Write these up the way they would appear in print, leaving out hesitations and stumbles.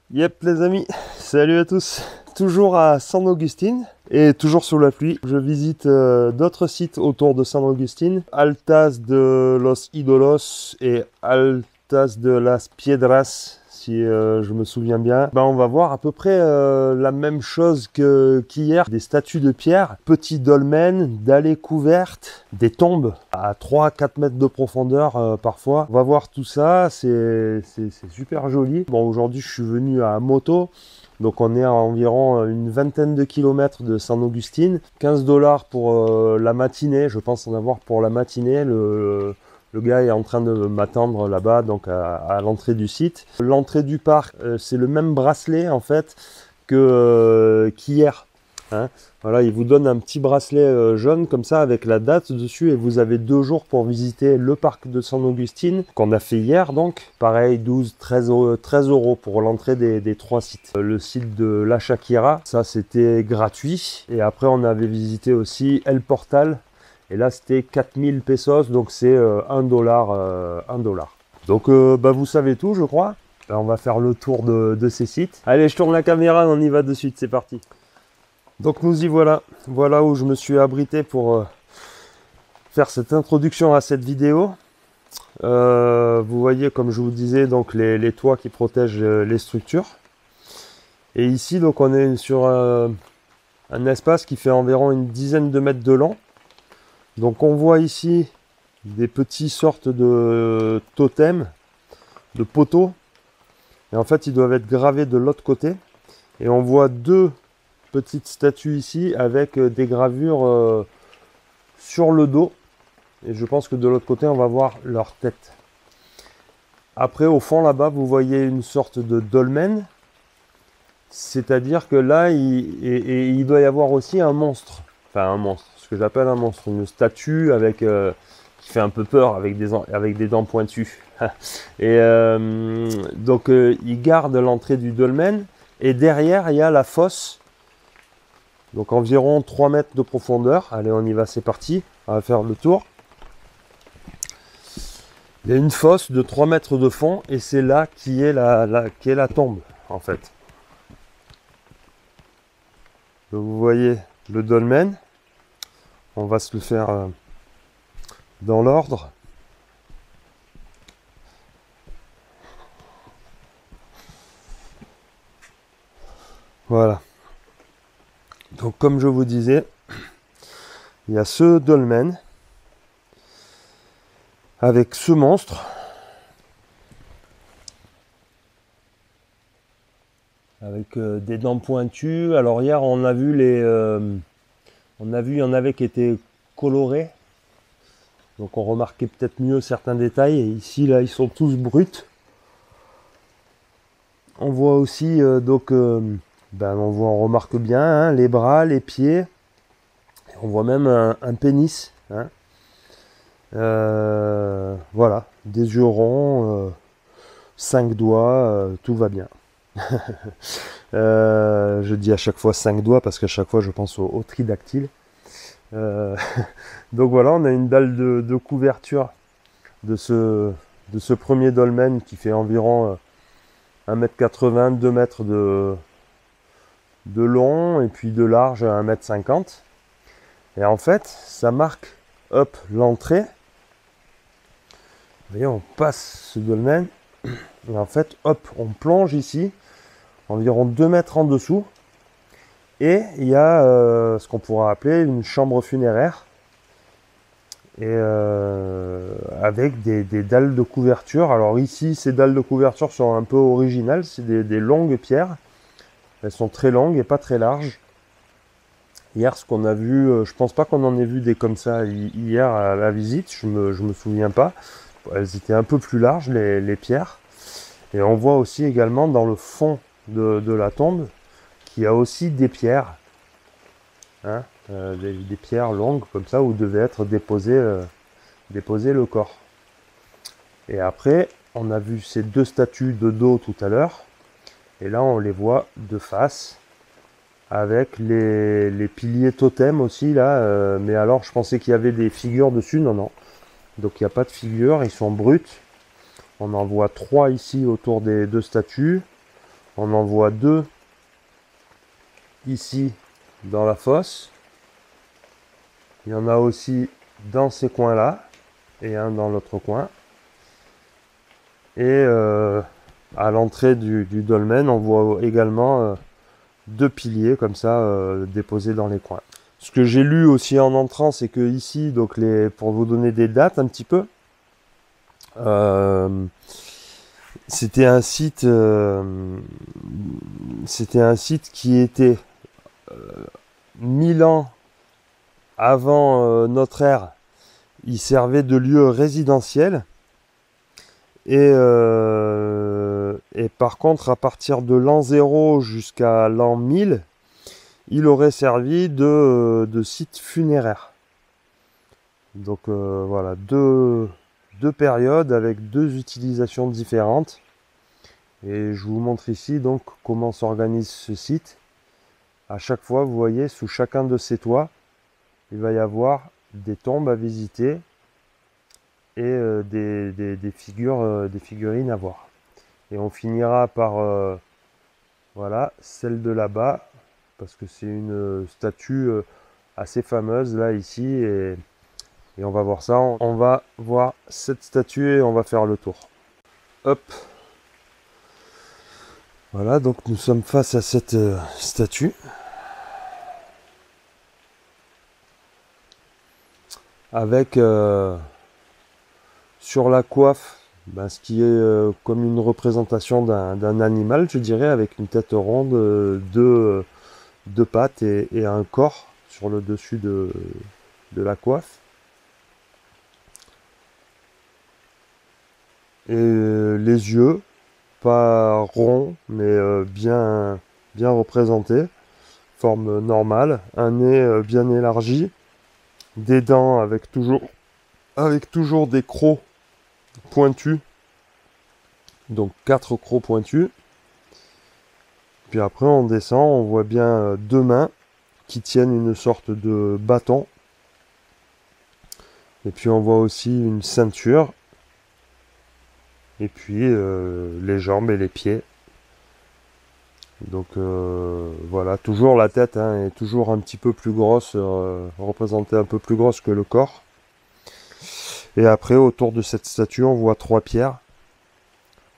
Yep les amis, salut à tous. Toujours à San Agustín et toujours sous la pluie. Je visite d'autres sites autour de San Agustín. Altas de los Ídolos et Altas de las Piedras, si je me souviens bien. On va voir à peu près la même chose qu'hier. Des statues de pierre, petits dolmens, d'allées couvertes, des tombes à 3-4 mètres de profondeur parfois. On va voir tout ça, c'est super joli. Bon, aujourd'hui je suis venu à moto. Donc on est à environ une vingtaine de kilomètres de San Agustín. 15 $ pour la matinée, je pense en avoir pour la matinée. Le gars est en train de m'attendre là-bas, donc à l'entrée du site. L'entrée du parc, c'est le même bracelet en fait qu'hier. Hein. Voilà, il vous donne un petit bracelet jaune comme ça avec la date dessus et vous avez 2 jours pour visiter le parc de San Agustín qu'on a fait hier donc. Pareil, 13 € pour l'entrée des 3 sites. Le site de La Shakira, ça c'était gratuit. Et après on avait visité aussi El Portal. Et là c'était 4000 pesos, donc c'est 1 $. Donc vous savez tout je crois. Là, on va faire le tour de ces sites. Allez, je tourne la caméra, on y va de suite, c'est parti. Donc nous y voilà. Voilà où je me suis abrité pour faire cette introduction à cette vidéo. Vous voyez, comme je vous disais, donc les toits qui protègent les structures. Et ici, donc on est sur un espace qui fait environ une dizaine de mètres de long. Donc on voit ici des petits sortes de totems, de poteaux. Et en fait, ils doivent être gravés de l'autre côté. Et on voit 2 petites statues ici avec des gravures sur le dos. Et je pense que de l'autre côté, on va voir leur tête. Après, au fond, là-bas, vous voyez une sorte de dolmen. C'est-à-dire que là, il doit y avoir aussi un monstre. Enfin, un monstre. Ce que j'appelle un monstre. Une statue avec, qui fait un peu peur avec des dents pointues. Et donc, il garde l'entrée du dolmen. Et derrière, il y a la fosse. Donc environ 3 mètres de profondeur. Allez, on y va, c'est parti. On va faire le tour. Il y a une fosse de 3 mètres de fond et c'est là qui est la tombe en fait. Donc, vous voyez le dolmen. On va se le faire dans l'ordre. Voilà. Donc comme je vous disais, il y a ce dolmen avec ce monstre avec des dents pointues. Alors hier on a vu il y en avait qui étaient colorés. Donc on remarquait peut-être mieux certains détails. Et ici là ils sont tous bruts. On voit aussi on remarque bien hein, les bras, les pieds. On voit même un pénis. Hein. Voilà, des yeux ronds, 5 doigts, tout va bien. Je dis à chaque fois 5 doigts parce qu'à chaque fois je pense au tridactyle. Donc voilà, on a une dalle de couverture de ce premier dolmen qui fait environ 1,80 m, 2 mètres de long et puis de large à 1,50 m. Et en fait, ça marque hop l'entrée. Vous voyez, on passe ce dolmen et en fait, hop, on plonge ici, environ 2 mètres en dessous. Et il y a ce qu'on pourra appeler une chambre funéraire. et avec des dalles de couverture. Alors ici, ces dalles de couverture sont un peu originales, c'est des longues pierres. Elles sont très longues et pas très larges. Hier, ce qu'on a vu, je pense pas qu'on en ait vu des comme ça hier à la visite, je me souviens pas. Elles étaient un peu plus larges, les pierres. Et on voit aussi également dans le fond de la tombe qu'il y a aussi des pierres. Hein, des pierres longues comme ça où devait être déposé le corps. Et après, on a vu ces deux statues de dos tout à l'heure. Et là, on les voit de face. Avec les piliers totems aussi là. Mais alors, je pensais qu'il y avait des figures dessus. Non, non. Donc, il n'y a pas de figures. Ils sont bruts. On en voit 3 ici autour des deux statues. On en voit 2 ici dans la fosse. Il y en a aussi dans ces coins-là. Et un dans l'autre coin. Et à l'entrée du dolmen, on voit également 2 piliers comme ça déposés dans les coins. Ce que j'ai lu aussi en entrant, c'est que ici, donc pour vous donner des dates un petit peu, c'était un site qui était 1000 ans avant notre ère. Il servait de lieu résidentiel. Et par contre, à partir de l'an 0 jusqu'à l'an 1000, il aurait servi de site funéraire. Donc voilà, deux périodes avec 2 utilisations différentes. Et je vous montre ici donc comment s'organise ce site. À chaque fois, vous voyez, sous chacun de ces toits, il va y avoir des tombes à visiter et des figurines à voir. Et on finira par voilà, celle de là-bas, parce que c'est une statue assez fameuse là ici, et on va voir ça. On va voir cette statue et on va faire le tour. Hop. Voilà, donc nous sommes face à cette statue. Avec sur la coiffe, ce qui est comme une représentation d'un animal, je dirais, avec une tête ronde, 2 pattes et un corps sur le dessus de la coiffe. Et les yeux, pas ronds, mais bien représentés, forme normale, un nez bien élargi, des dents avec toujours des crocs pointus, donc 4 crocs pointus. Puis après on descend, on voit bien 2 mains qui tiennent une sorte de bâton. Et puis on voit aussi une ceinture. Et puis les jambes et les pieds. Donc voilà, toujours la tête est toujours un petit peu plus grosse, représentée un peu plus grosse que le corps. Et après, autour de cette statue, on voit 3 pierres.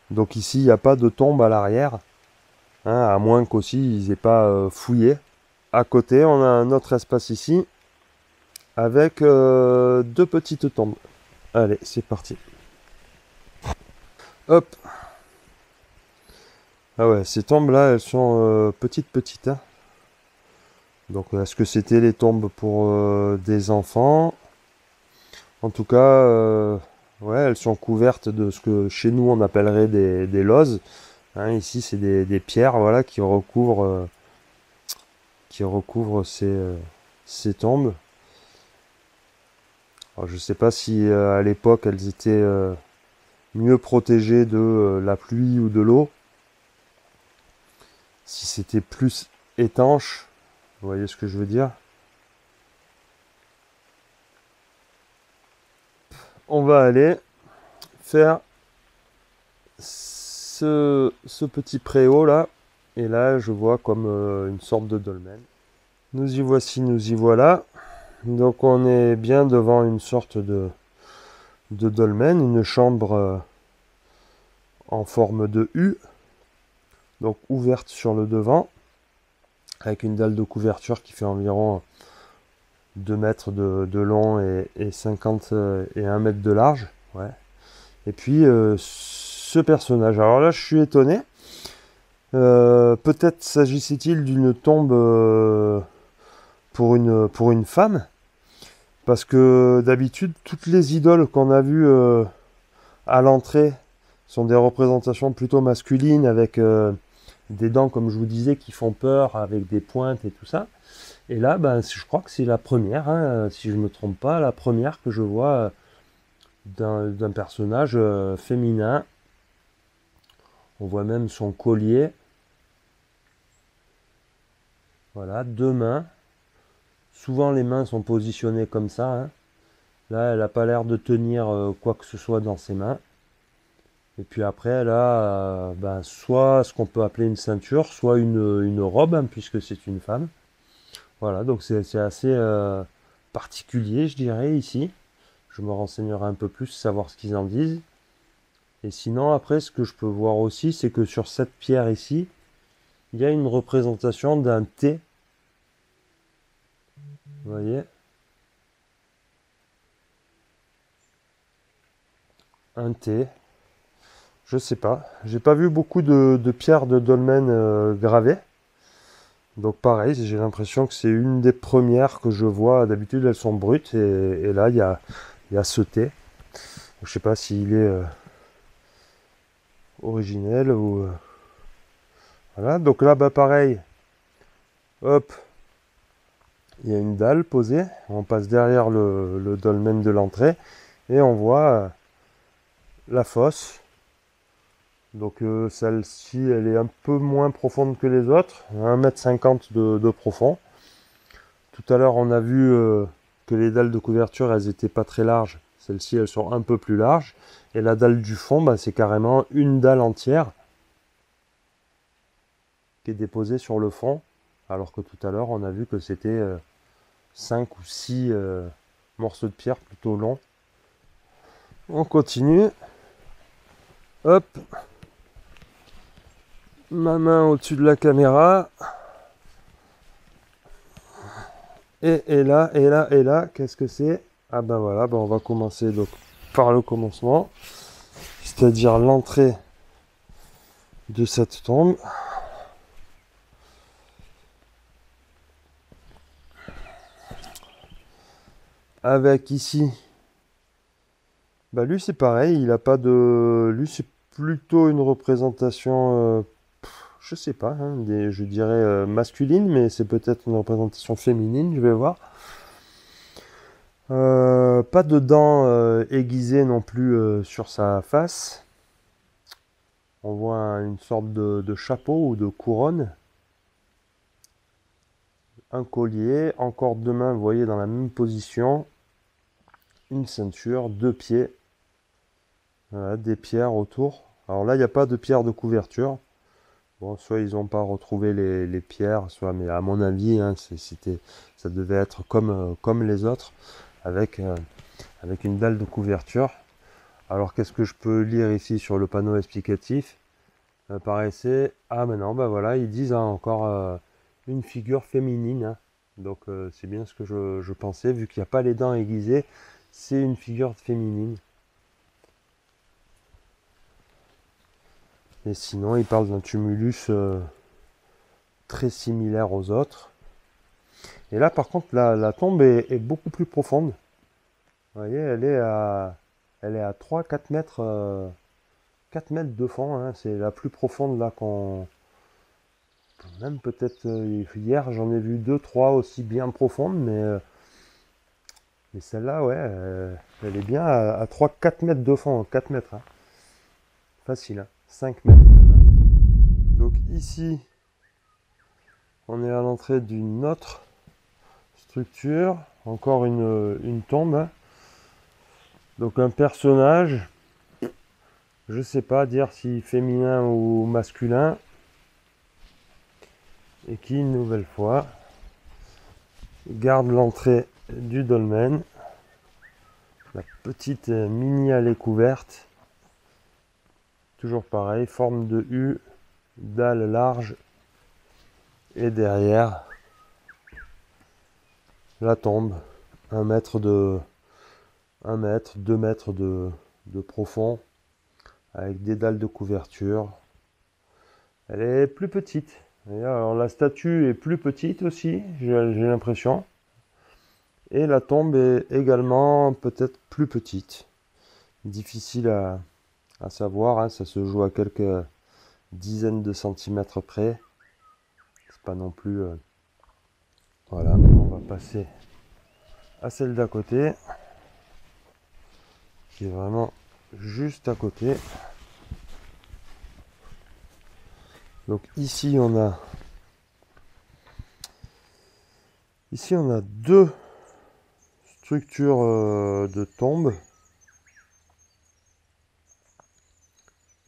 Donc ici, il n'y a pas de tombe à l'arrière, à moins qu'aussi ils n'aient pas fouillé. À côté, on a un autre espace ici, avec 2 petites tombes. Allez, c'est parti. Hop. Ah ouais, ces tombes-là, elles sont petites. Hein. Donc, est-ce que c'était les tombes pour des enfants? En tout cas, ouais, elles sont couvertes de ce que chez nous on appellerait des lauses. Hein, ici, c'est des pierres, voilà, qui recouvrent ces tombes. Alors, je ne sais pas si à l'époque elles étaient mieux protégées de la pluie ou de l'eau. Si c'était plus étanche, vous voyez ce que je veux dire? On va aller faire ce petit préau là. Et là, je vois comme une sorte de dolmen. Nous y voici, nous y voilà. Donc on est bien devant une sorte de dolmen, une chambre en forme de U. Donc ouverte sur le devant. Avec une dalle de couverture qui fait environ 2 mètres de long et 50 et 1 mètre de large. Ouais. Et puis ce personnage. Alors là, je suis étonné. Peut-être s'agissait-il d'une tombe pour une femme. Parce que d'habitude, toutes les idoles qu'on a vues à l'entrée sont des représentations plutôt masculines avec des dents, comme je vous disais, qui font peur, avec des pointes et tout ça. Et là, ben, je crois que c'est la première, hein, si je ne me trompe pas, la première que je vois d'un personnage féminin. On voit même son collier. Voilà, 2 mains. Souvent les mains sont positionnées comme ça, hein. Là, elle n'a pas l'air de tenir quoi que ce soit dans ses mains. Et puis après, elle a ben, soit ce qu'on peut appeler une ceinture, soit une robe, hein, puisque c'est une femme. Voilà, donc c'est assez particulier, je dirais, ici. Je me renseignerai un peu plus, savoir ce qu'ils en disent. Et sinon, après, ce que je peux voir aussi, c'est que sur cette pierre ici, il y a une représentation d'un T. Vous voyez? Un T. Je sais pas. J'ai pas vu beaucoup de pierres de dolmen gravées. Donc pareil, j'ai l'impression que c'est une des premières que je vois. D'habitude, elles sont brutes. Et là, il y a ce T. Je sais pas s'il est originel ou... voilà. Donc là, bah pareil. Hop. Il y a une dalle posée. On passe derrière le dolmen de l'entrée. Et on voit la fosse. Donc celle-ci, elle est un peu moins profonde que les autres, 1,50 m de profond. Tout à l'heure, on a vu que les dalles de couverture, elles n'étaient pas très larges. Celles-ci, elles sont un peu plus larges. Et la dalle du fond, bah, c'est carrément une dalle entière qui est déposée sur le fond. Alors que tout à l'heure, on a vu que c'était 5 ou 6 morceaux de pierre plutôt longs. On continue. Hop. Ma main au-dessus de la caméra. Et là, qu'est-ce que c'est? Ah ben voilà, ben on va commencer donc par le commencement, c'est-à-dire l'entrée de cette tombe. Avec ici, bah lui c'est pareil, il a pas de... Lui c'est plutôt une représentation, je sais pas, hein, je dirais masculine, mais c'est peut-être une représentation féminine, je vais voir. Pas de dents aiguisées non plus sur sa face. On voit une sorte de chapeau ou de couronne. Un collier, encore 2 mains, vous voyez, dans la même position. Une ceinture, 2 pieds. Voilà, des pierres autour. Alors là, il n'y a pas de pierre de couverture. Bon, soit ils n'ont pas retrouvé les pierres, soit, mais à mon avis, hein, ça devait être comme les autres, avec une dalle de couverture. Alors, qu'est-ce que je peux lire ici sur le panneau explicatif? Pareil, c'est... Ah, mais non, bah voilà, ils disent hein, encore une figure féminine, hein. Donc, c'est bien ce que je pensais, vu qu'il n'y a pas les dents aiguisées, c'est une figure féminine. Et sinon, ils parlent d'un tumulus très similaire aux autres. Et là, par contre, la tombe est beaucoup plus profonde. Vous voyez, elle est à 3-4 mètres, 4 mètres de fond, hein. C'est la plus profonde là qu'on... Même peut-être hier, j'en ai vu 2-3 aussi bien profondes, mais celle-là, ouais, elle est bien à 3-4 mètres de fond, 4 mètres, hein. Facile, hein. 5 mètres. Donc ici, on est à l'entrée d'une autre structure, encore une tombe, hein. Donc un personnage, je sais pas dire si féminin ou masculin, et qui une nouvelle fois garde l'entrée du dolmen. La petite mini allée couverte, toujours pareil, forme de U, dalle large, et derrière la tombe, 1 mètre, 2 mètres de profond, avec des dalles de couverture. Elle est plus petite. Alors, la statue est plus petite aussi, j'ai l'impression. Et la tombe est également peut-être plus petite. Difficile à savoir, hein, ça se joue à quelques dizaines de centimètres près. C'est pas non plus... Voilà, on va passer à celle d'à côté, qui est vraiment juste à côté. Donc ici on a deux structures de tombes,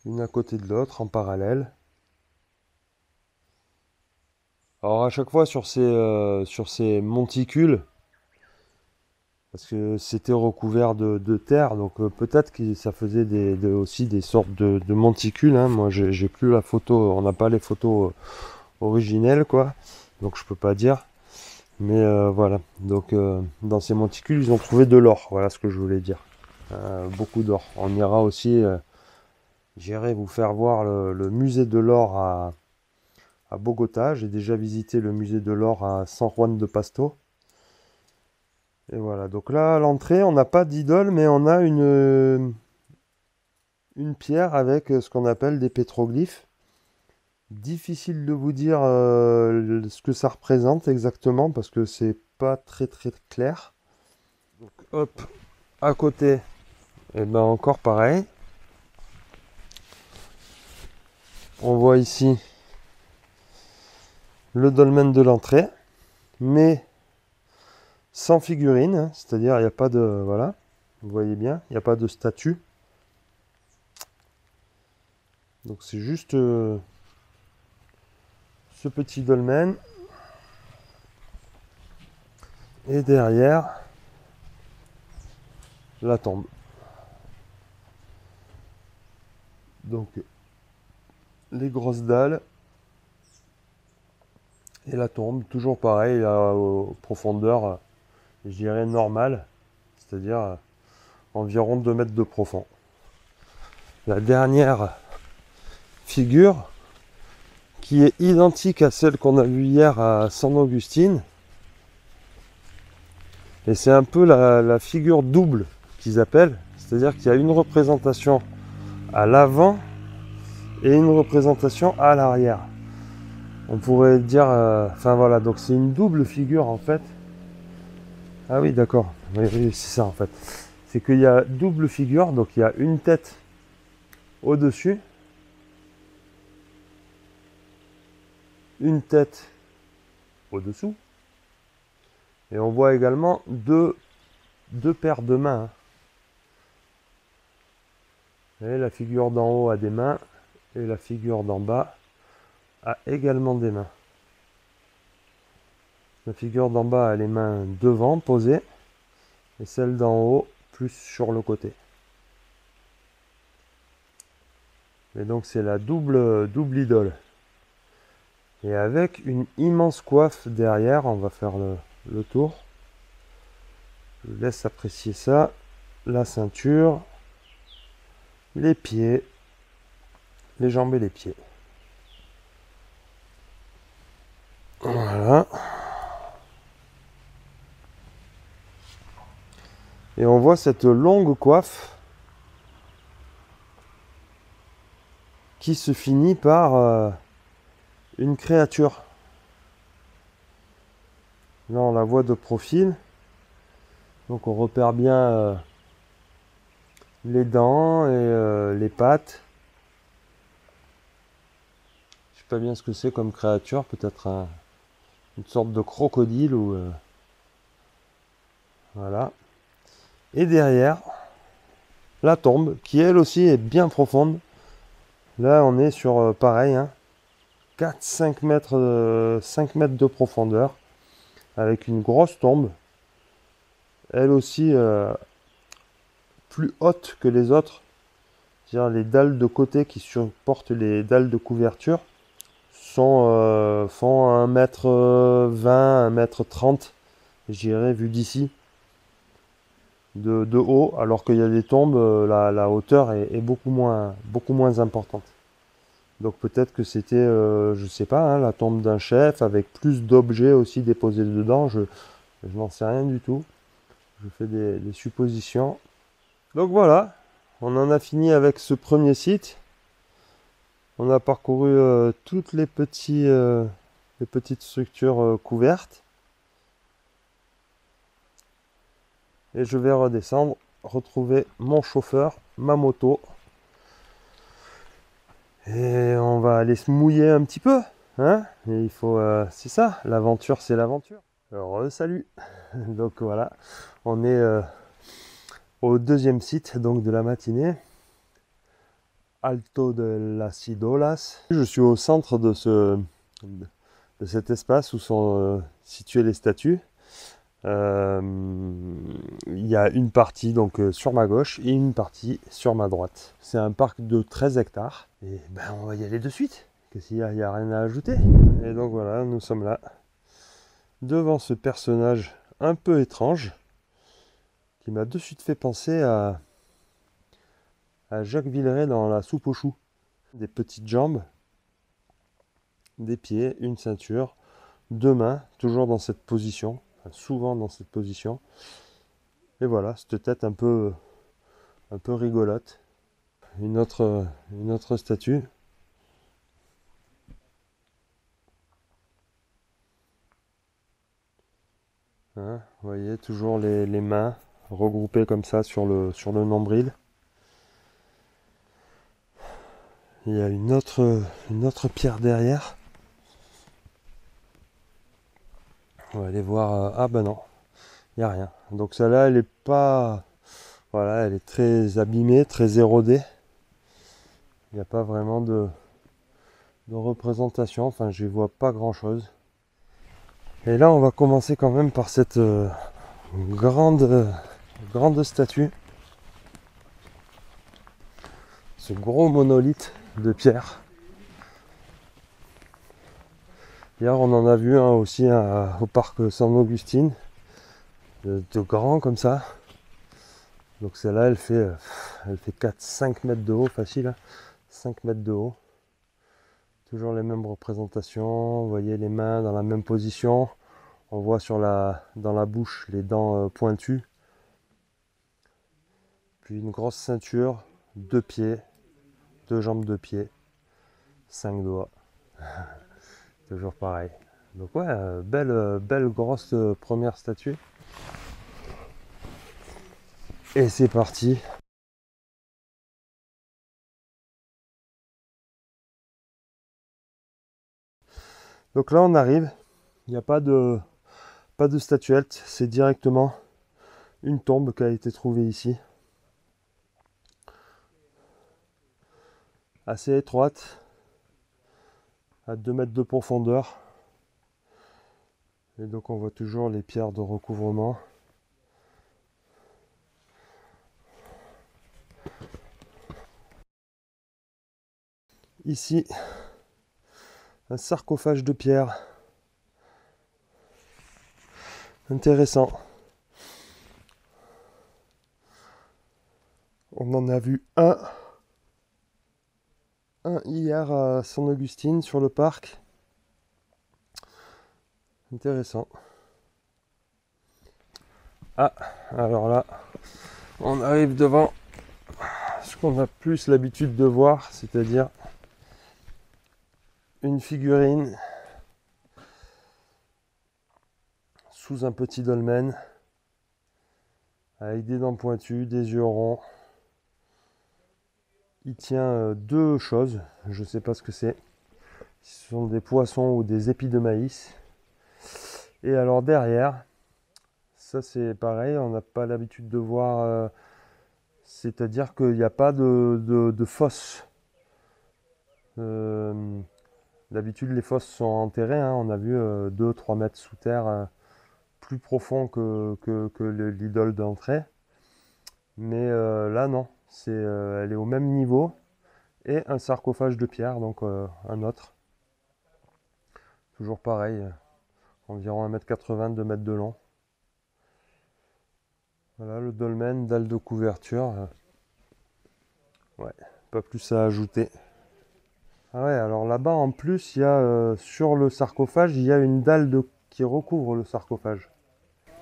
une à côté de l'autre en parallèle. Alors à chaque fois sur ces monticules, parce que c'était recouvert de terre, donc peut-être que ça faisait aussi des sortes de monticules, hein. Moi j'ai plus la photo, on n'a pas les photos originelles quoi, donc je peux pas dire. Mais voilà, donc dans ces monticules ils ont trouvé de l'or, voilà ce que je voulais dire. Beaucoup d'or. On ira aussi, j'irai vous faire voir le musée de l'or à Bogota. J'ai déjà visité le musée de l'or à San Juan de Pasto. Et voilà, donc là à l'entrée on n'a pas d'idole, mais on a une pierre avec ce qu'on appelle des pétroglyphes. Difficile de vous dire ce que ça représente exactement parce que c'est pas très clair. Donc hop, à côté, et ben encore pareil. On voit ici le dolmen de l'entrée, mais sans figurine, hein, c'est-à-dire il n'y a pas de... Voilà, vous voyez bien, il n'y a pas de statue. Donc c'est juste ce petit dolmen. Et derrière, la tombe. Donc les grosses dalles. Et la tombe, toujours pareil, aux profondeur, je dirais normale, c'est-à-dire environ 2 mètres de profond. La dernière figure, qui est identique à celle qu'on a vue hier à San Agustín, et c'est un peu la figure double qu'ils appellent, c'est-à-dire qu'il y a une représentation à l'avant et une représentation à l'arrière. On pourrait dire, enfin voilà, donc c'est une double figure en fait. Ah oui, d'accord, oui, c'est ça en fait. C'est qu'il y a double figure, donc il y a une tête au-dessus, une tête au-dessous, et on voit également deux paires de mains. Et la figure d'en haut a des mains, et la figure d'en bas a également des mains. La figure d'en bas a les mains devant, posées, et celle d'en haut plus sur le côté. Et donc c'est la double idole. Et avec une immense coiffe derrière, on va faire le tour. Je vous laisse apprécier ça. La ceinture, les pieds, les jambes et les pieds. Voilà. Et on voit cette longue coiffe qui se finit par une créature. Là on la voit de profil. Donc on repère bien les dents et les pattes. Je sais pas bien ce que c'est comme créature, peut-être une sorte de crocodile ou voilà. Et derrière, la tombe qui elle aussi est bien profonde. Là on est sur pareil, hein, 4-5 mètres, 5 mètres de profondeur avec une grosse tombe. Elle aussi plus haute que les autres. C'est-à-dire les dalles de côté qui supportent les dalles de couverture font 1 mètre 20, 1 mètre 30. je dirais, vu d'ici, de haut, alors qu'il y a des tombes, la hauteur est beaucoup moins importante. Donc peut-être que c'était, je sais pas, hein, la tombe d'un chef avec plus d'objets aussi déposés dedans. Je n'en sais rien du tout. Je fais des suppositions. Donc voilà, on en a fini avec ce premier site. On a parcouru toutes les petites structures couvertes. Et je vais redescendre, retrouver mon chauffeur, ma moto. Et on va aller se mouiller un petit peu. Hein, et il faut, c'est ça, l'aventure, c'est l'aventure. Alors, salut. Donc voilà, on est au deuxième site donc de la matinée. Alto de las Idolas. Je suis au centre de cet espace où sont situées les statues. Il y a une partie donc sur ma gauche et une partie sur ma droite. C'est un parc de 13 hectares. Et ben on va y aller de suite. Qu'est-ce qu'il y a? Il n'y a rien à ajouter. Et donc voilà, nous sommes là. Devant ce personnage un peu étrange. Qui m'a de suite fait penser à Jacques Villeray dans La Soupe aux choux. Des petites jambes. Des pieds, une ceinture. Deux mains, toujours dans cette position. Souvent dans cette position. Et voilà, cette tête un peu rigolote. Une autre statue. Hein, vous voyez, toujours les mains regroupées comme ça sur le nombril. Il y a une autre pierre derrière. On va aller voir. Ah ben non, il n'y a rien. Donc celle-là, elle est pas. Voilà, elle est très abîmée, très érodée. Il n'y a pas vraiment de représentation. Enfin, je vois pas grand-chose. Et là, on va commencer quand même par cette grande statue. Ce gros monolithe de pierre. Hier, on en a vu un aussi au parc San Augustine. De grand comme ça. Donc celle-là, elle fait 4-5 mètres de haut, facile. Hein, 5 mètres de haut. Toujours les mêmes représentations. Vous voyez les mains dans la même position. On voit dans la bouche les dents pointues. Puis une grosse ceinture, 2 pieds, 2 jambes de pied, 5 doigts. Toujours pareil. Donc ouais, belle grosse première statue. Et c'est parti. Donc là on arrive. Il n'y a pas de statuette. C'est directement une tombe qui a été trouvée ici. Assez étroite. À 2 mètres de profondeur. Et donc on voit toujours les pierres de recouvrement. Ici, un sarcophage de pierre. Intéressant. On en a vu un hier à San Augustine sur le parc. Intéressant. Ah, alors là, on arrive devant ce qu'on a plus l'habitude de voir, c'est-à-dire une figurine sous un petit dolmen avec des dents pointues, des yeux ronds. Il tient deux choses, je ne sais pas ce que c'est. Ce sont des poissons ou des épis de maïs. Et alors derrière, ça c'est pareil, on n'a pas l'habitude de voir, c'est-à-dire qu'il n'y a pas de fosse. D'habitude les fosses sont enterrées, hein, on a vu 2-3 mètres sous terre, plus profond que l'idole d'entrée. Mais là non, elle est au même niveau. Et un sarcophage de pierre, donc un autre. Toujours pareil, environ 1,80 m, 2 mètres de long. Voilà le dolmen, dalle de couverture. Ouais, pas plus à ajouter. Ah ouais, alors là-bas en plus, il y a sur le sarcophage, il y a une qui recouvre le sarcophage.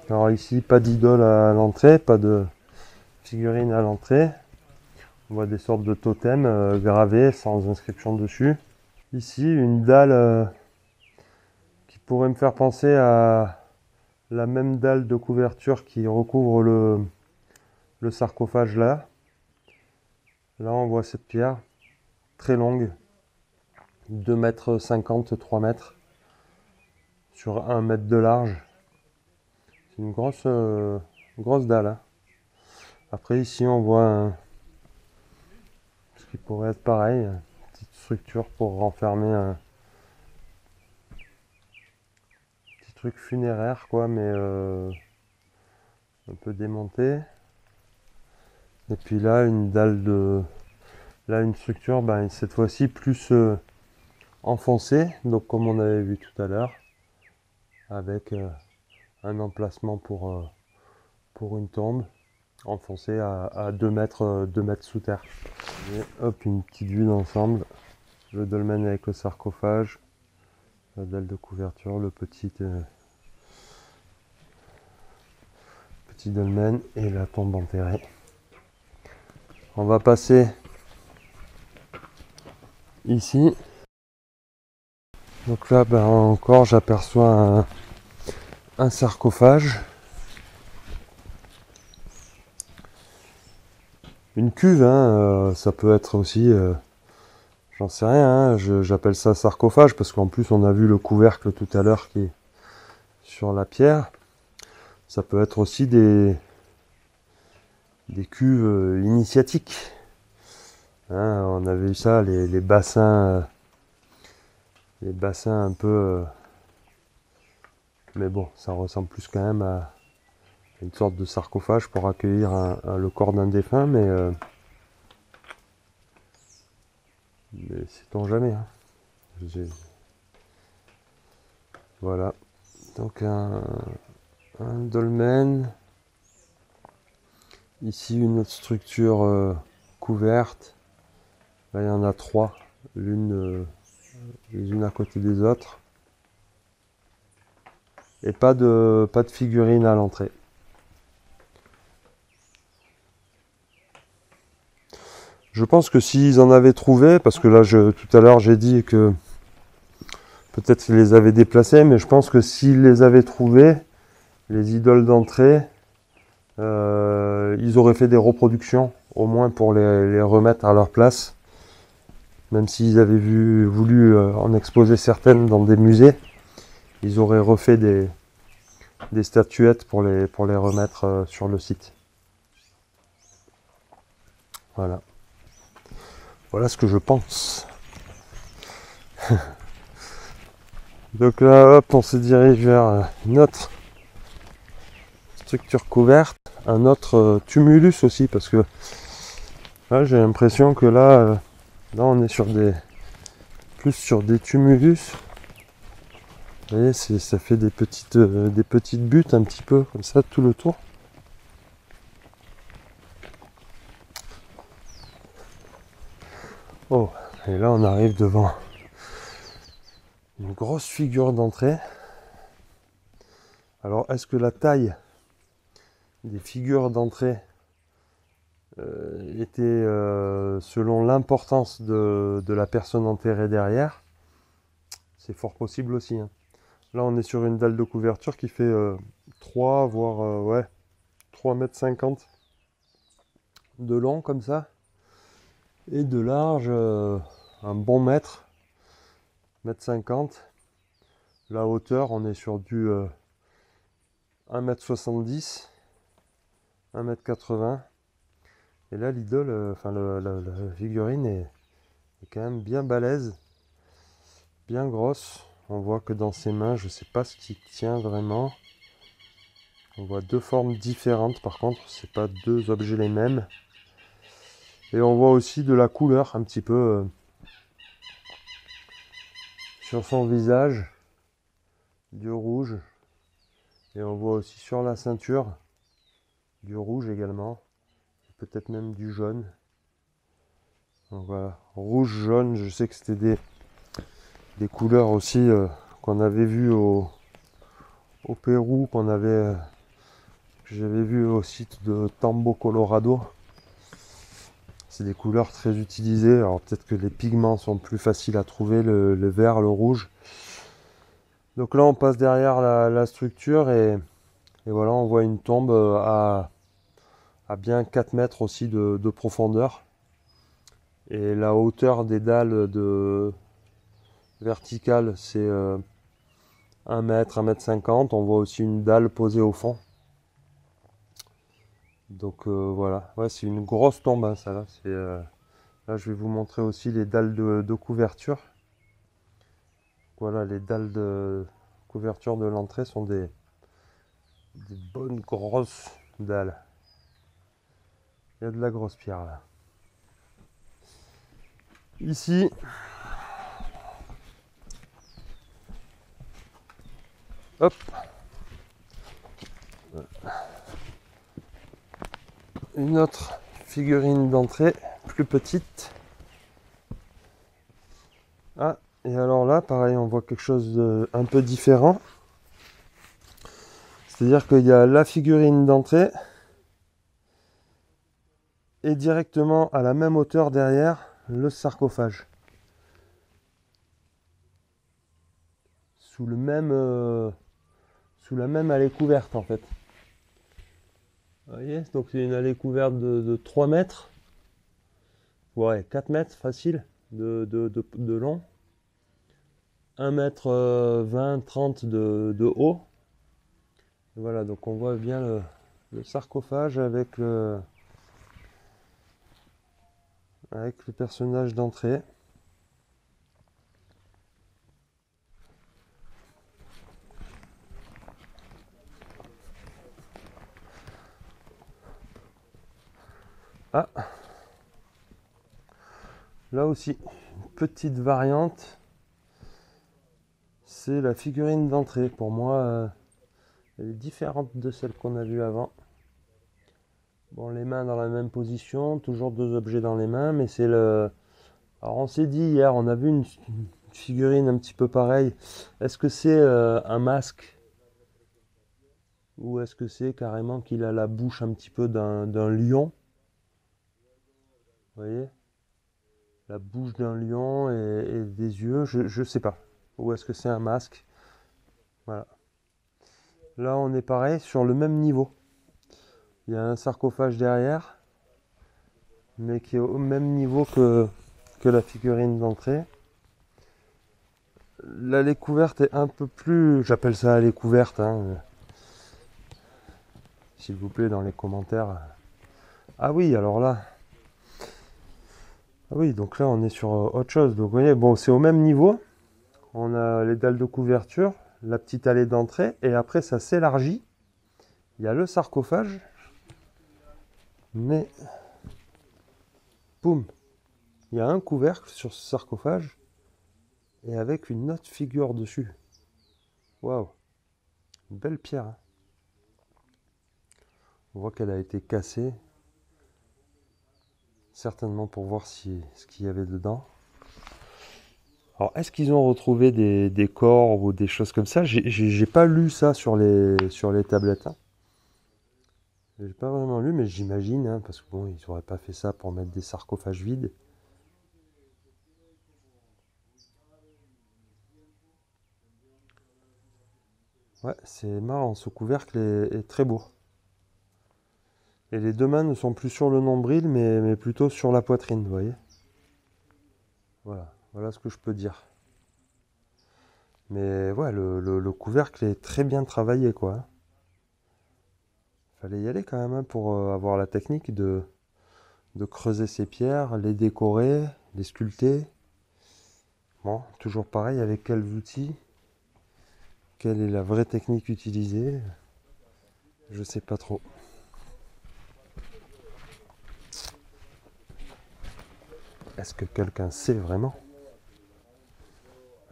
Alors ici, pas d'idole à l'entrée, pas de figurine à l'entrée. On voit des sortes de totems gravés sans inscription dessus. Ici, une dalle qui pourrait me faire penser à la même dalle de couverture qui recouvre le sarcophage là. Là, on voit cette pierre très longue, 2,50 m, 3 mètres, sur 1 mètre de large. C'est une grosse dalle. Hein. Après, ici, on voit ce qui pourrait être pareil, une petite structure pour renfermer un petit truc funéraire, quoi, mais un peu démonté. Et puis là, une structure, cette fois-ci plus enfoncée, donc comme on avait vu tout à l'heure, avec un emplacement pour une tombe, enfoncée à 2 mètres, 2 mètres sous terre. Et hop, une petite vue d'ensemble. Le dolmen avec le sarcophage, la dalle de couverture, le petit dolmen et la tombe enterrée. On va passer ici. Donc là, encore, j'aperçois un sarcophage. Une cuve, hein, ça peut être aussi, j'en sais rien, hein, j'appelle ça sarcophage parce qu'en plus on a vu le couvercle tout à l'heure qui est sur la pierre. Ça peut être aussi des cuves initiatiques. Hein, on avait eu ça, les bassins un peu... mais bon, ça ressemble plus quand même à une sorte de sarcophage pour accueillir le corps d'un défunt, mais sait-on jamais. Hein. Voilà. Donc un dolmen. Ici une autre structure couverte. Là il y en a 3, les unes à côté des autres. Et pas de figurine à l'entrée. Je pense que s'ils en avaient trouvé, parce que là tout à l'heure j'ai dit que peut-être qu'ils les avaient déplacés, mais je pense que s'ils les avaient trouvés, les idoles d'entrée, ils auraient fait des reproductions, au moins pour les remettre à leur place. Même s'ils avaient voulu en exposer certaines dans des musées, ils auraient refait des statuettes pour les remettre sur le site. Voilà. Voilà ce que je pense. Donc là, hop, on se dirige vers une autre structure couverte, un autre tumulus aussi, parce que là, j'ai l'impression que là on est plus sur des tumulus. Vous voyez, ça fait des petites buttes un petit peu comme ça tout le tour. Oh, et là on arrive devant une grosse figure d'entrée. Alors, est-ce que la taille des figures d'entrée était selon l'importance de la personne enterrée derrière? C'est fort possible aussi. Hein. Là, on est sur une dalle de couverture qui fait 3, voire 3,50 m de long comme ça. Et de large, un bon mètre, 1,50 m. La hauteur, on est sur du 1,70 m, 1,80 m. Et là, l'idole, la figurine est quand même bien balèze, bien grosse. On voit que dans ses mains, je ne sais pas ce qui tient vraiment. On voit 2 formes différentes, par contre, c'est pas 2 objets les mêmes. Et on voit aussi de la couleur un petit peu sur son visage, du rouge. Et on voit aussi sur la ceinture du rouge également, peut-être même du jaune. Donc voilà, rouge, jaune, je sais que c'était des couleurs aussi qu'on avait vues au Pérou, que j'avais vu au site de Tambo, Colorado. C'est des couleurs très utilisées. Alors peut-être que les pigments sont plus faciles à trouver, le vert, le rouge. Donc là on passe derrière la structure et voilà, on voit une tombe à bien 4 mètres aussi de profondeur. Et la hauteur des dalles verticales, c'est 1 mètre, 1 mètre 50. On voit aussi une dalle posée au fond. Donc voilà, ouais, c'est une grosse tombe, hein, ça là. Là, je vais vous montrer aussi les dalles de couverture. Voilà, les dalles de couverture de l'entrée sont des bonnes grosses dalles. Il y a de la grosse pierre là. Ici, hop, une autre figurine d'entrée, plus petite. Ah, et alors là, pareil, on voit quelque chose d'un peu différent. C'est-à-dire qu'il y a la figurine d'entrée et directement à la même hauteur derrière, le sarcophage. Sous la même allée couverte en fait. Vous voyez, donc c'est une allée couverte de 3 mètres. Ouais, 4 mètres facile de long. 1 mètre 20, 30 de haut. Et voilà, donc on voit bien le sarcophage avec le personnage d'entrée. Ah, là aussi, une petite variante. C'est la figurine d'entrée. Pour moi, elle est différente de celle qu'on a vue avant. Bon, les mains dans la même position, toujours 2 objets dans les mains, mais c'est le... Alors on s'est dit hier, on a vu une figurine un petit peu pareille. Est-ce que c'est un masque? Ou est-ce que c'est carrément qu'il a la bouche un petit peu d'un lion? Vous voyez? La bouche d'un lion et des yeux, je sais pas. Ou est-ce que c'est un masque? Voilà. Là on est pareil, sur le même niveau. Il y a un sarcophage derrière, mais qui est au même niveau que la figurine d'entrée. L'allée couverte est un peu plus... J'appelle ça allée couverte, hein. S'il vous plaît, dans les commentaires. Ah oui, alors là... Ah oui, donc là, on est sur autre chose. Donc vous voyez, bon, c'est au même niveau. On a les dalles de couverture, la petite allée d'entrée, et après, ça s'élargit. Il y a le sarcophage. Mais... Boum! Il y a un couvercle sur ce sarcophage. Et avec une autre figure dessus. Waouh! Une belle pierre, hein. On voit qu'elle a été cassée. Certainement pour voir ce qu'il y avait dedans. Alors, est-ce qu'ils ont retrouvé des corps ou des choses comme ça? J'ai pas lu ça sur les tablettes, hein. J'ai pas vraiment lu, mais j'imagine, hein, parce que bon, ils auraient pas fait ça pour mettre des sarcophages vides. Ouais, c'est marrant, ce couvercle est très beau. Et les 2 mains ne sont plus sur le nombril, mais plutôt sur la poitrine, vous voyez. Voilà ce que je peux dire. Mais ouais, le couvercle est très bien travaillé, quoi. Fallait y aller quand même, hein, pour avoir la technique de creuser ces pierres, les décorer, les sculpter. Bon, toujours pareil, avec quels outils? Quelle est la vraie technique utilisée? Je sais pas trop. Est-ce que quelqu'un sait vraiment?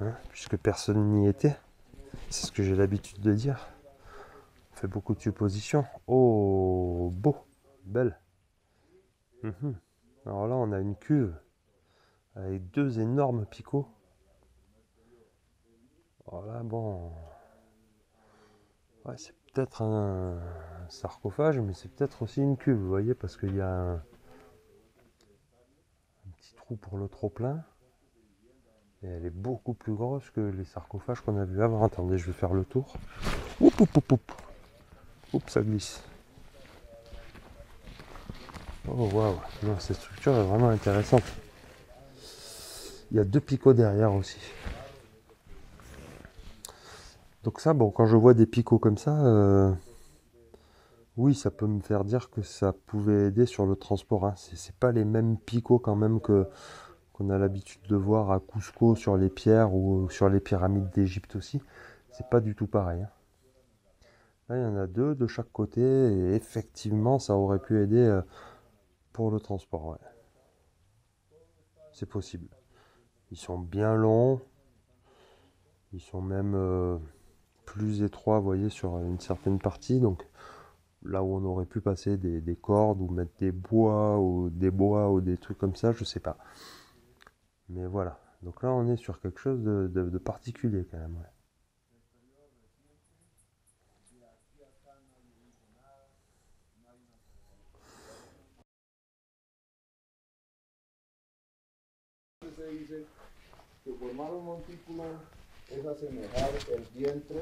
Hein, puisque personne n'y était. C'est ce que j'ai l'habitude de dire. Fait beaucoup de suppositions. Oh, beau, belle. Mhm. Alors là, on a une cuve avec 2 énormes picots. Alors là, bon, ouais, c'est peut-être un sarcophage, mais c'est peut-être aussi une cuve, vous voyez, parce qu'il y a un petit trou pour le trop-plein. Et elle est beaucoup plus grosse que les sarcophages qu'on a vu avant. Attendez, je vais faire le tour. Oup, oup, oup, oup. Oups, ça glisse. Oh waouh, non, cette structure est vraiment intéressante. Il y a 2 picots derrière aussi. Donc ça, bon, quand je vois des picots comme ça, oui, ça peut me faire dire que ça pouvait aider sur le transport, hein. C'est pas les mêmes picots quand même qu'on a l'habitude de voir à Cusco sur les pierres ou sur les pyramides d'Égypte aussi. C'est pas du tout pareil, hein. Là, il y en a 2 de chaque côté et effectivement, ça aurait pu aider pour le transport, ouais. C'est possible. Ils sont bien longs, ils sont même plus étroits, vous voyez, sur une certaine partie. Donc là où on aurait pu passer des cordes ou mettre des bois ou des trucs comme ça, je sais pas. Mais voilà. Donc là, on est sur quelque chose de particulier quand même, ouais. Se dice que formar un montículo es asemejar el vientre,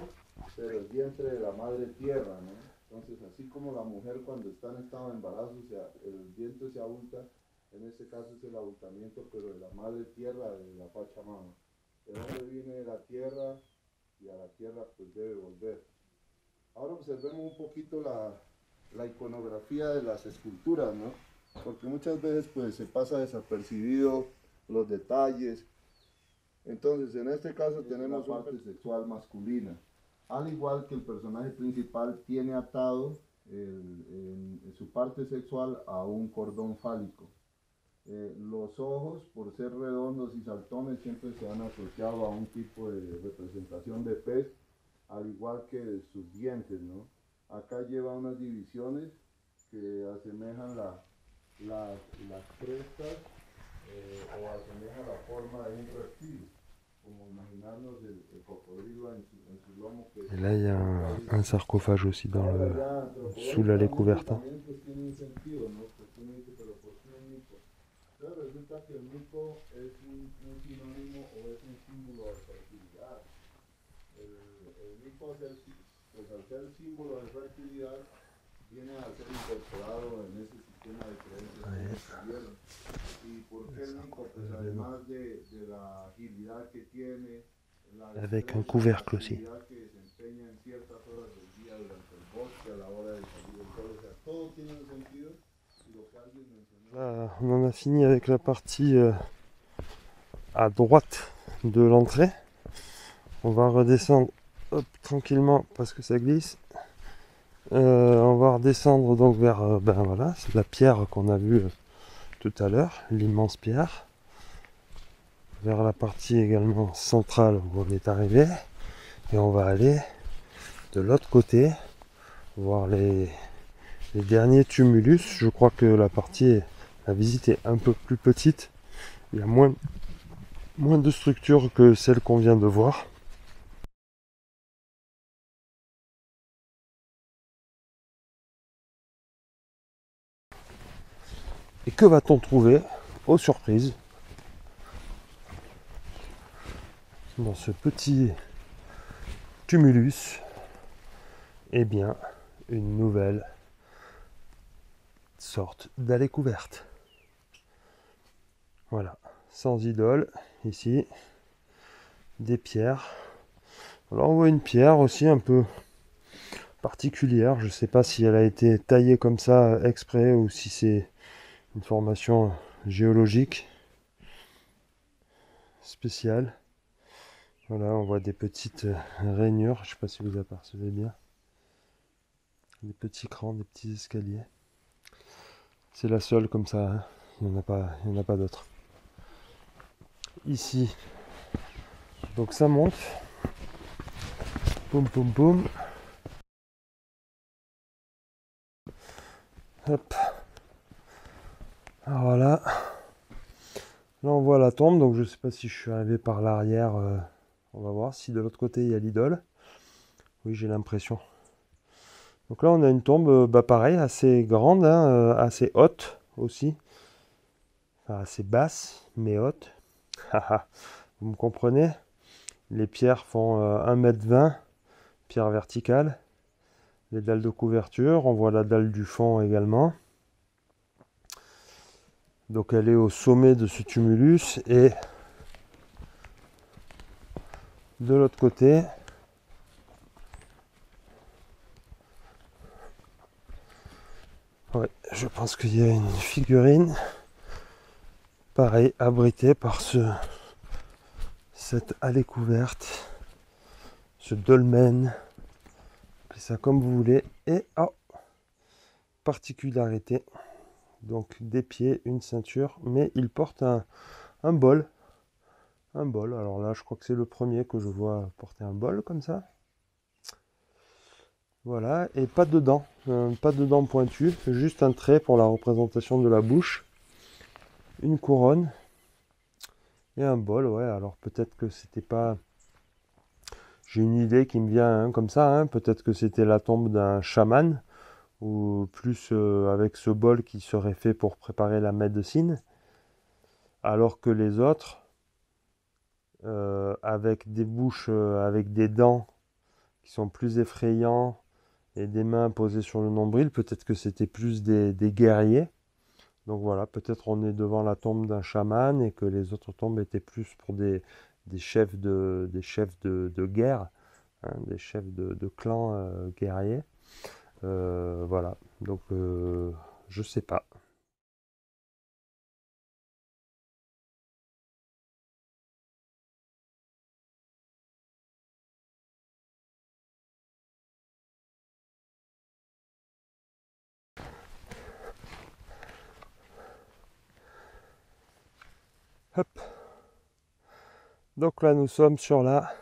pero el vientre de la madre tierra, ¿no? Entonces, así como la mujer cuando está en estado de embarazo, el vientre se abulta, en este caso es el abultamiento, pero de la madre tierra, de la Pachamama. De donde viene de la tierra y a la tierra pues debe volver. Ahora observemos un poquito la iconografía de las esculturas, ¿no? Porque muchas veces pues se pasa desapercibido los detalles. Entonces, en este caso tenemos una parte sexual masculina. Al igual que el personaje principal tiene atado en su parte sexual a un cordón fálico. Los ojos, por ser redondos y saltones, siempre se han asociado a un tipo de representación de pez, al igual que sus dientes, ¿no? Acá lleva unas divisiones que asemejan las crestas o asemeja la forma de un reptil, como imaginarnos el cocodrilo en su lomo. Et là, il y a un sarcophage aussi sous l'allée couverte, hein. Pues tiene un sentido, ¿no? Porque uno dice, pero ¿por qué un mico? Entonces resulta que el mico es un sinónimo o es un símbolo de fertilidad. El mico, pues al ser símbolo de fertilidad, viene a ser incorporado en ese sistema de creencias que estuvieron. ¿Y por qué el mico? Pues además de la agilidad que tiene, Avec un couvercle aussi. que desempeña en ciertas horas del día durante el bosque a la hora de salir del sol, o sea, todo tiene un sentido. Y lo que alguien mencionó. Là, on en a fini avec la partie à droite de l'entrée. On va redescendre tranquillement parce que ça glisse. On va redescendre donc vers, ben voilà, c'est la pierre qu'on a vue tout à l'heure, l'immense pierre. Vers la partie également centrale où on est arrivé. Et on va aller de l'autre côté, voir les derniers tumulus. Je crois que la visite est un peu plus petite. Il y a moins de structures que celle qu'on vient de voir. Et que va-t-on trouver, aux surprises, dans ce petit tumulus? Eh bien, une nouvelle sorte d'allée couverte. Voilà, sans idole, ici, des pierres. Alors on voit une pierre aussi un peu particulière. Je ne sais pas si elle a été taillée comme ça exprès ou si c'est une formation géologique spéciale. Voilà, on voit des petites rainures. Je ne sais pas si vous apercevez bien. Des petits crans, des petits escaliers. C'est la seule comme ça, hein. Il n'y en a pas d'autres. Ici, donc ça monte. Poum poum poum. Hop. Alors voilà. Là on voit la tombe, donc je sais pas si je suis arrivé par l'arrière. On va voir si de l'autre côté il y a l'idole. Oui, j'ai l'impression. Donc là on a une tombe, pareil, assez grande, hein, assez haute aussi. Enfin, assez basse, mais haute. Vous me comprenez? Les pierres font 1,20 m, pierre verticale. Les dalles de couverture, on voit la dalle du fond également. Donc elle est au sommet de ce tumulus et de l'autre côté, ouais, je pense qu'il y a une figurine, pareil, abritée par cette allée couverte, ce dolmen, appelez ça comme vous voulez, et oh, particularité, donc des pieds, une ceinture, mais il porte un bol. Un bol, alors là je crois que c'est le premier que je vois porter un bol comme ça. Voilà, et pas de dents, pas de dents pointues, juste un trait pour la représentation de la bouche, une couronne et un bol. Ouais, alors peut-être que c'était pas... J'ai une idée qui me vient comme ça, hein. Peut-être que c'était la tombe d'un chaman, ou plus avec ce bol qui serait fait pour préparer la médecine, alors que les autres, avec des bouches, avec des dents qui sont plus effrayants, et des mains posées sur le nombril, peut-être que c'était plus des guerriers. Donc voilà, peut-être on est devant la tombe d'un chaman et que les autres tombes étaient plus pour des chefs de guerre, hein, des chefs de clans guerriers. Voilà, donc je sais pas. Hop. Donc là nous sommes sur la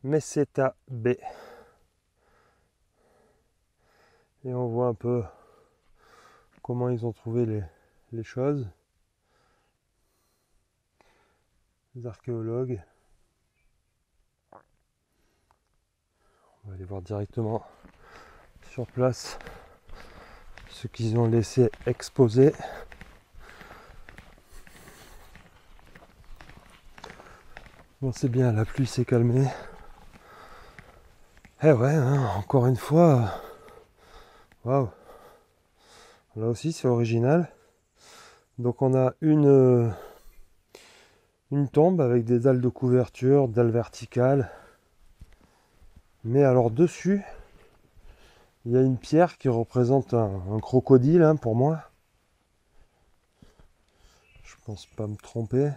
Meseta B. Et on voit un peu comment ils ont trouvé les choses. Les archéologues. On va aller voir directement sur place ce qu'ils ont laissé exposer. Bon, c'est bien, la pluie s'est calmée. Eh ouais, hein, encore une fois, waouh. Là aussi c'est original. Donc on a une tombe avec des dalles de couverture, dalles verticales. Mais alors dessus, il y a une pierre qui représente un crocodile, hein, pour moi. Je pense pas me tromper.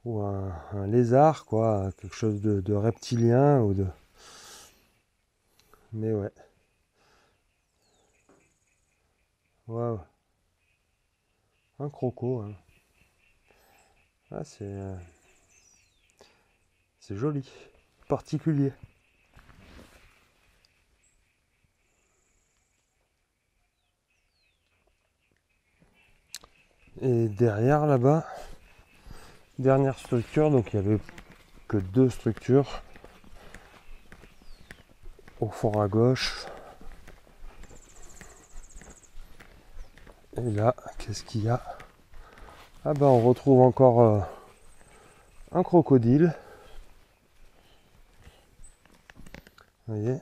Ou un lézard, quoi, quelque chose de reptilien ou de... Mais ouais. Waouh. Un croco, hein. Ah, c'est joli, particulier. Et derrière là-bas, dernière structure, donc il n'y avait que deux structures. Au fond à gauche. Et là, qu'est-ce qu'il y a? Ah ben on retrouve encore un crocodile. Vous voyez?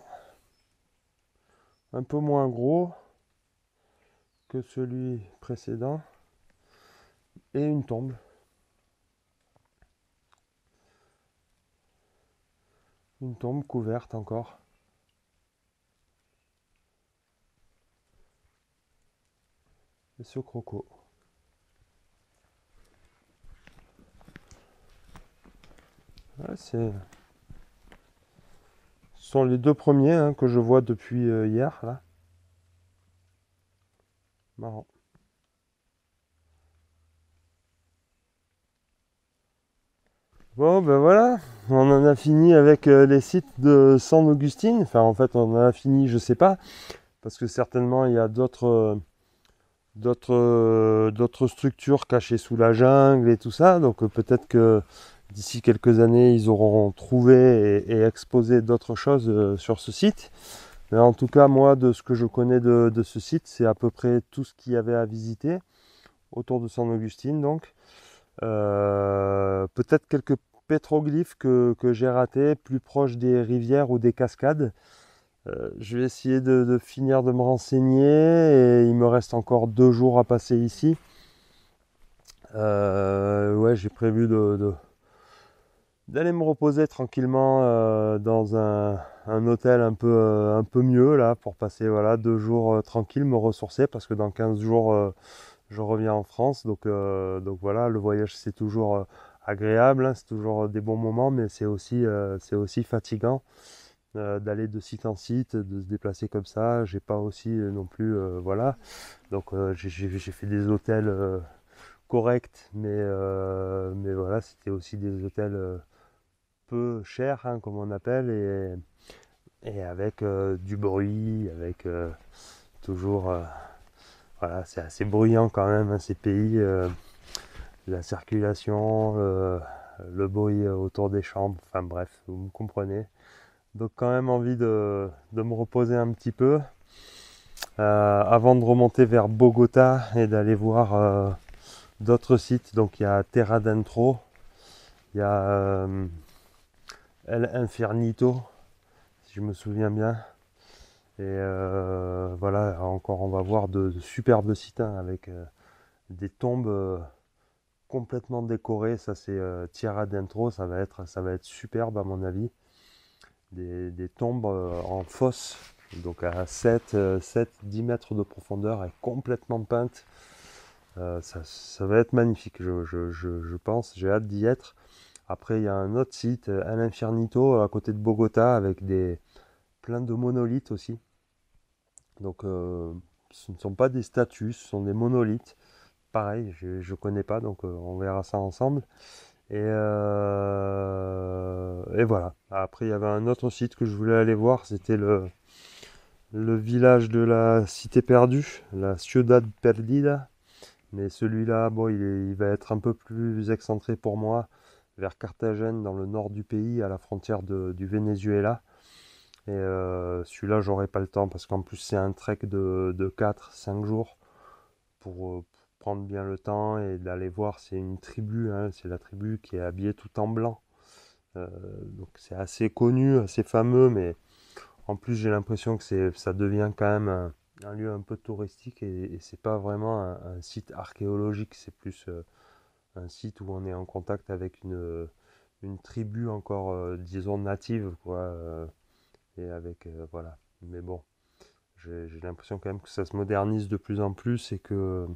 Un peu moins gros que celui précédent. Et une tombe. Une tombe couverte encore. Et ce croco. Ouais, ce sont les deux premiers, hein, que je vois depuis hier, là. Marrant. Bon, ben voilà. on en a fini avec les sites de San Augustine. Enfin, en fait, on en a fini, je sais pas, parce que certainement il y a d'autres structures cachées sous la jungle et tout ça. Donc peut-être que d'ici quelques années, ils auront trouvé et exposé d'autres choses sur ce site. Mais en tout cas, moi, de ce que je connais de ce site, c'est à peu près tout ce qu'il y avait à visiter autour de San Augustine. Donc, peut-être quelques pétroglyphes que j'ai ratés, plus proches des rivières ou des cascades. Je vais essayer de finir de me renseigner et il me reste encore 2 jours à passer ici. Ouais, j'ai prévu d'aller me reposer tranquillement dans un hôtel un peu mieux là pour passer voilà 2 jours tranquilles, me ressourcer parce que dans 15 jours je reviens en France. Donc voilà, le voyage c'est toujours agréable, hein, c'est toujours des bons moments, mais c'est aussi fatigant d'aller de site en site, de se déplacer comme ça. J'ai pas aussi non plus, voilà. Donc j'ai fait des hôtels corrects, mais voilà, c'était aussi des hôtels peu chers, hein, comme on appelle, et avec du bruit, avec toujours, voilà, c'est assez bruyant quand même, hein, ces pays, la circulation, le bruit autour des chambres, enfin bref, vous me comprenez. Donc quand même envie de me reposer un petit peu avant de remonter vers Bogota et d'aller voir d'autres sites. Donc il y a Terra Dentro, il y a El Infernito, si je me souviens bien. Et voilà, encore on va voir de superbes sites hein, avec des tombes complètement décorées. Ça c'est Tierra Dentro, ça va être superbe à mon avis. Des tombes en fosse, donc à 7-10 mètres de profondeur et complètement peintes. Ça va être magnifique, je pense, j'ai hâte d'y être. Après, il y a un autre site, El Infernito, à côté de Bogota, avec plein de monolithes aussi. Donc, ce ne sont pas des statues, ce sont des monolithes. Pareil, je ne connais pas, donc on verra ça ensemble. Et voilà. Après, il y avait un autre site que je voulais aller voir, c'était le village de la cité perdue, la Ciudad Perdida. Mais celui-là, bon, il va être un peu plus excentré pour moi, vers Carthagène, dans le nord du pays, à la frontière du Venezuela. Et celui-là, j'aurai pas le temps, parce qu'en plus, c'est un trek de 4-5 jours pour prendre bien le temps et d'aller voir. C'est une tribu, hein, c'est la tribu qui est habillée tout en blanc. Donc c'est assez connu, assez fameux, mais en plus, j'ai l'impression que ça devient quand même un lieu un peu touristique et c'est pas vraiment un site archéologique, c'est plus un site où on est en contact avec une tribu encore, disons, native, quoi, et avec, voilà. Mais bon, j'ai l'impression quand même que ça se modernise de plus en plus que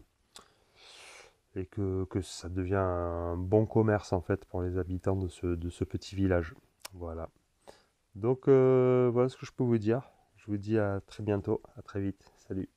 ça devient un bon commerce en fait pour les habitants de ce petit village. Voilà. Donc voilà ce que je peux vous dire. Je vous dis à très bientôt, à très vite. Salut.